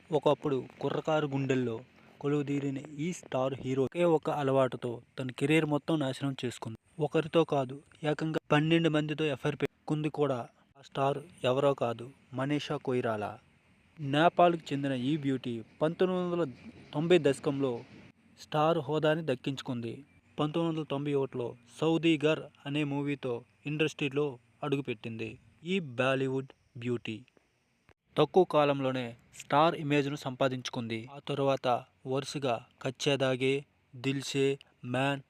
ఒకప్పుడు కుర్రకారు గుండెల్లో కొలువుదీరిన ఈ స్టార్ హీరో ఒకే ఒక అలవాటుతో తన కెరీర్ మొత్తం నాశనం చేసుకుంది. ఒకరితో కాదు, ఏకంగా 12 మందితో ఎఫ్ఐఆర్ పెట్టుకుంది కూడా. ఆ స్టార్ ఎవరో కాదు, మనీషా కొయిరాలా. నేపాల్కు చెందిన ఈ బ్యూటీ 1990 దశకంలో స్టార్ హోదాని దక్కించుకుంది. 1991లో సౌదీగర్ అనే మూవీతో ఇండస్ట్రీలో అడుగుపెట్టింది. ఈ బాలీవుడ్ బ్యూటీ తక్కువ కాలంలోనే స్టార్ ఇమేజ్ను సంపాదించుకుంది. ఆ తరువాత వరుసగా కచ్చే దాగే, దిల్సే, మ్యాన్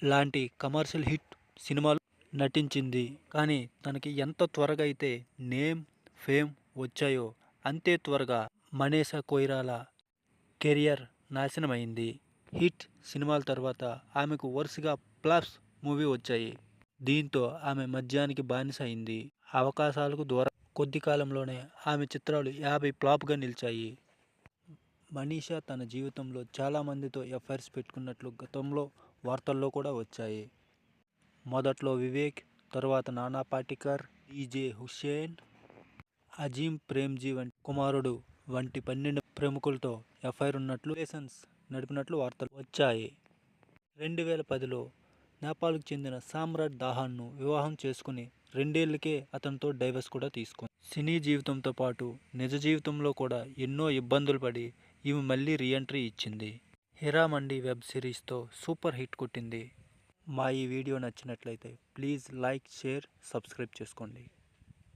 లాంటి కమర్షియల్ హిట్ సినిమాలు నటించింది. కానీ తనకి ఎంత త్వరగా అయితే నేమ్, ఫేమ్ వచ్చాయో అంతే త్వరగా మనీషా కొయిరాలా కెరియర్ నాశనమైంది. హిట్ సినిమాల తర్వాత ఆమెకు వరుసగా ప్లస్ మూవీ వచ్చాయి. దీంతో ఆమె మద్యానికి బానిస అయింది. అవకాశాలకు దూరం. కొద్ది కాలంలోనే ఆమె చిత్రాలు 50 ఫ్లాప్గా నిలిచాయి. మనీషా తన జీవితంలో చాలా మందితో ఎఫ్ఐఆర్స్ పెట్టుకున్నట్లు గతంలో వార్తల్లో కూడా వచ్చాయి. మొదట్లో వివేక్, తరువాత నానా పాటేకర్, డీజే హుస్సేన్, అజీం ప్రేమ్జీ వంటి కుమారుడు వంటి 12 ప్రముఖులతో ఎఫ్ఐఆర్ ఉన్నట్లు, రిలేషన్స్ నడిపినట్లు వార్తలు వచ్చాయి. 2010లో నేపాల్కు చెందిన సామ్రాట్ దాహాన్ను వివాహం చేసుకుని 2 ఏళ్లకే అతనితో డైవర్స్ కూడా తీసుకుంది. సినీ జీవితంతో పాటు నిజ జీవితంలో కూడా ఎన్నో ఇబ్బందులు పడి ఈమె మళ్ళీ రీఎంట్రీ ఇచ్చింది. హీరామండి వెబ్ సిరీస్తో సూపర్ హిట్ కొట్టింది. మా ఈ వీడియో నచ్చినట్లయితే ప్లీజ్ లైక్, షేర్, సబ్స్క్రైబ్ చేసుకోండి.